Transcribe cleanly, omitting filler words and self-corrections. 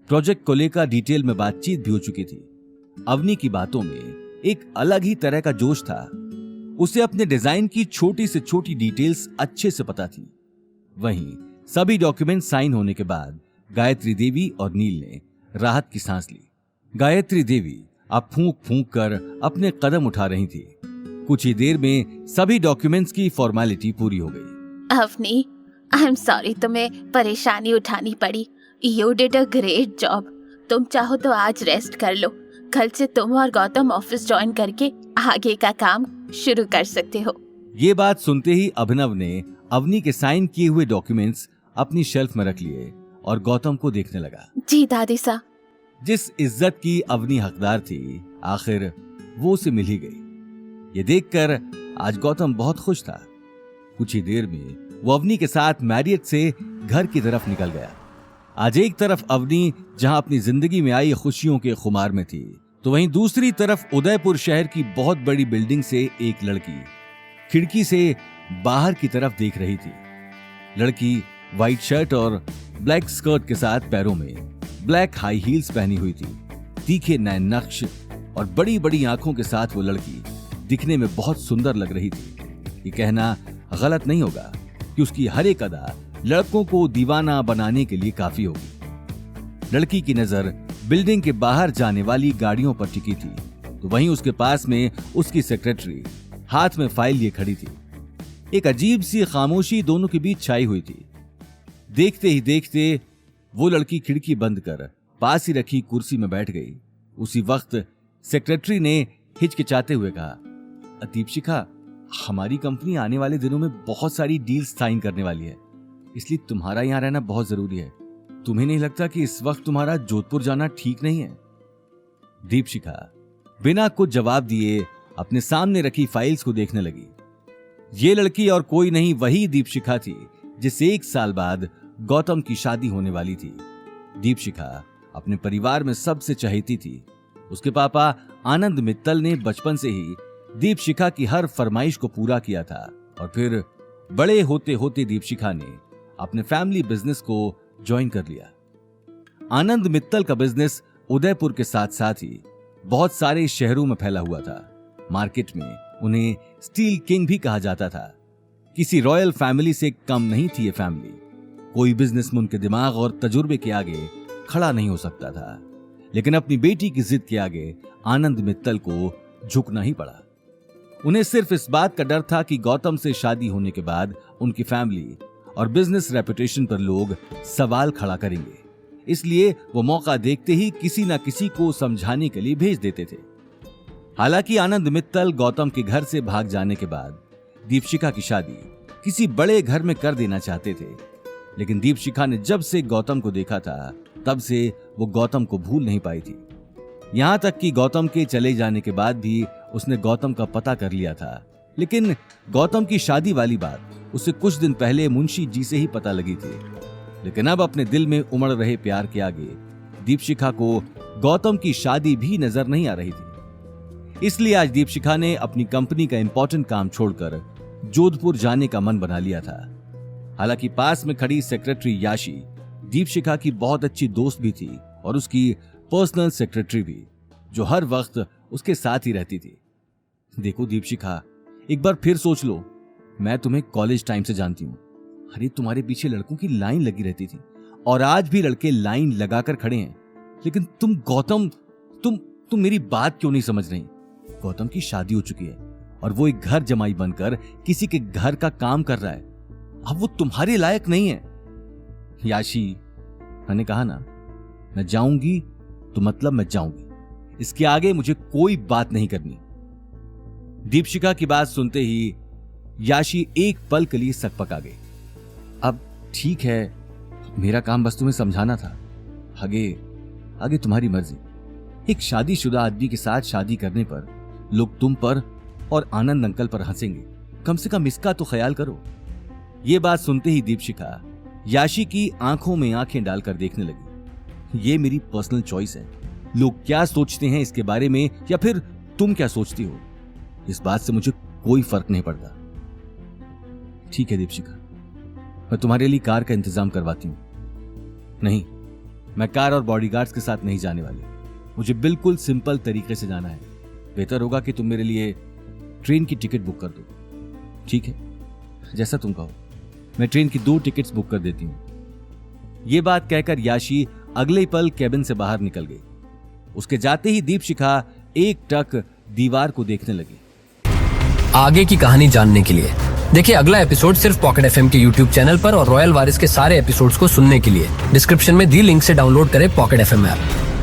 Project को लेकर detail में बातचीत भी हो चुकी थी। अवनी की बातों में एक अलग ही तरह का जोश था। उसे अपने डिजाइन की छोटी से छोटी डिटेल्स अच्छे से पता थी। वहीं सभी डॉक्यूमेंट साइन होने के बाद गायत्री देवी और नील ने राहत की सांस ली। गायत्री देवी अब फूंक फूंक कर अपने कदम उठा रही थी। कुछ ही देर में सभी डॉक्यूमेंट्स की फॉर्मेलिटी पूरी हो गई। अवनी, आई एम सॉरी तुम्हें परेशानी उठानी पड़ी। You did a great job. तुम चाहो तो आज रेस्ट कर लो। कल से तुम और गौतम ऑफिस ज्वाइन करके आगे का काम शुरू कर सकते हो। ये बात सुनते ही अभिनव ने अवनी के साइन किए हुए डॉक्यूमेंट्स अपनी शेल्फ में रख लिए और गौतम को देखने लगा। जी दादी सा। जिस इज्जत की अवनी हकदार थी, आखिर वो उसे मिल ही गई। ये देखकर आज गौतम बहुत खुश था। कुछ ही देर में वो अवनी के साथ मैरियट से घर की तरफ निकल गया। आज एक तरफ अवनी जहां अपनी जिंदगी में आई खुशियों के खुमार में थी, तो वहीं दूसरी तरफ उदयपुर शहर की बहुत बड़ी बिल्डिंग से एक लड़की खिड़की से बाहर की तरफ देख रही थी। लड़की व्हाइट शर्ट और ब्लैक स्कर्ट के साथ पैरों में ब्लैक हाई हील्स पहनी हुई थी। तीखे नैन नक्श और बड़ी बड़ी आंखों के साथ वो लड़की दिखने में बहुत सुंदर लग रही थी। ये कहना गलत नहीं होगा कि उसकी हर एक अदा लड़कों को दीवाना बनाने के लिए काफी होगी। लड़की की नजर बिल्डिंग के बाहर जाने वाली गाड़ियों पर टिकी थी, तो वहीं उसके पास में उसकी सेक्रेटरी हाथ में फाइल लिए खड़ी थी। एक अजीब सी खामोशी दोनों के बीच छाई हुई थी। देखते ही देखते वो लड़की खिड़की बंद कर पास ही रखी कुर्सी में बैठ गई। उसी वक्त सेक्रेटरी ने हिचकिचाते हुए कहा, दीपशिखा, हमारी कंपनी आने वाले दिनों में बहुत सारी डील्स साइन करने वाली है, इसलिए तुम्हारा यहां रहना बहुत जरूरी है। तुम्हें नहीं लगता कि इस वक्त तुम्हारा जोधपुर जाना ठीक नहीं है? दीपशिखा बिना कुछ जवाब दिए अपने सामने रखी फाइल्स को देखने लगी। ये लड़की और कोई नहीं वही दीपशिखा थी जिससे 1 साल बाद गौतम की शादी होने वाली थी। दीपशिखा अपने परिवार में सबसे चहेती थी। उसके पापा आनंद मित्तल ने बचपन से ही दीपशिखा की हर फरमाइश को पूरा किया था और फिर बड़े होते होते दीपशिखा ने अपने फैमिली बिजनेस को ज्वाइन कर लिया। आनंद मित्तल का बिजनेस उदयपुर के साथ साथ ही बहुत सारे शहरों में फैला हुआ था। मार्केट में उन्हें स्टील किंग भी कहा जाता था। किसी रॉयल फैमिली से कम नहीं थी ये फैमिली। कोई बिजनेस में उनके दिमाग और तजुर्बे के आगे खड़ा नहीं हो सकता था, लेकिन अपनी बेटी की जिद के आगे आनंद मित्तल को झुकना ही पड़ा। उन्हें सिर्फ इस बात का डर था कि गौतम से शादी होने के बाद उनकी फैमिली और बिजनेस रेपुटेशन पर लोग सवाल खड़ा करेंगे, इसलिए वो मौका देखते ही किसी ना किसी को समझाने के लिए भेज देते थे। हालांकि आनंद मित्तल गौतम के घर से भाग जाने के बाद दीपशिखा की शादी किसी बड़े घर में कर देना चाहते थे, लेकिन दीपशिखा ने जब से गौतम को देखा था तब से वो गौतम को भूल नहीं पाई थी। यहां तक कि गौतम के चले जाने के बाद भी उसने गौतम का पता कर लिया था, लेकिन गौतम की शादी वाली बात उसे कुछ दिन पहले मुंशी जी से ही पता लगी थी। लेकिन अब अपने दिल में उमड़ रहे प्यार के आगे दीपशिखा को गौतम की शादी भी नजर नहीं आ रही थी। इसलिए आज दीपशिखा ने अपनी कंपनी का इंपॉर्टेंट काम छोड़कर जोधपुर जाने का मन बना लिया था। हालांकि पास में खड़ी सेक्रेटरी याशी दीपशिखा की बहुत अच्छी दोस्त भी थी और उसकी पर्सनल सेक्रेटरी भी, जो हर वक्त उसके साथ ही रहती थी। देखो दीपशिखा, एक बार फिर सोच लो, मैं तुम्हें कॉलेज टाइम से जानती हूं। अरे तुम्हारे पीछे लड़कों की लाइन लगी रहती थी और आज भी लड़के लाइन लगाकर खड़े हैं, लेकिन तुम गौतम, तुम मेरी बात क्यों नहीं समझ रही? गौतम की शादी हो चुकी है और वो एक घर जमाई बनकर किसी के घर का काम कर रहा है। अब वो तुम्हारे लायक नहीं है। याशी, मैंने कहा ना, मैं जाऊंगी तो मतलब मैं जाऊंगी, इसके आगे मुझे कोई बात नहीं करनी। दीपशिखा की बात सुनते ही याशी एक पल के लिए सकपका गई। अब ठीक है, मेरा काम बस तुम्हें समझाना था, आगे तुम्हारी मर्जी। एक शादीशुदा आदमी के साथ शादी करने पर लोग तुम पर और आनंद अंकल पर हंसेंगे, कम से कम इसका तो ख्याल करो। ये बात सुनते ही दीपशिखा याशी की आंखों में आंखें डालकर देखने लगी। ये मेरी पर्सनल चॉइस है, लोग क्या सोचते हैं इसके बारे में या फिर तुम क्या सोचती हो, इस बात से मुझे कोई फर्क नहीं पड़ता। ठीक है दीपशिखा, मैं तुम्हारे लिए कार का इंतजाम करवाती हूं। नहीं, मैं कार और बॉडीगार्ड्स के साथ नहीं जाने वाली। मुझे बिल्कुल सिंपल तरीके से जाना है। बेहतर होगा कि तुम मेरे लिए ट्रेन की टिकट बुक कर दो। ठीक है, जैसा तुम कहो। मैं ट्रेन की 2 टिकट्स बुक कर देती हूँ। ये बात कहकर याशी अगले ही पल केबिन से बाहर निकल गई। उसके जाते ही दीपशिखा एक टक दीवार को देखने लगी। आगे की कहानी जानने के लिए देखिए अगला एपिसोड सिर्फ पॉकेट एफएम के यूट्यूब चैनल पर और रॉयल वारिस के सारे एपिसोड्स को सुनने के लिए डिस्क्रिप्शन में दी लिंक से डाउनलोड करें पॉकेट एफएम ऐप।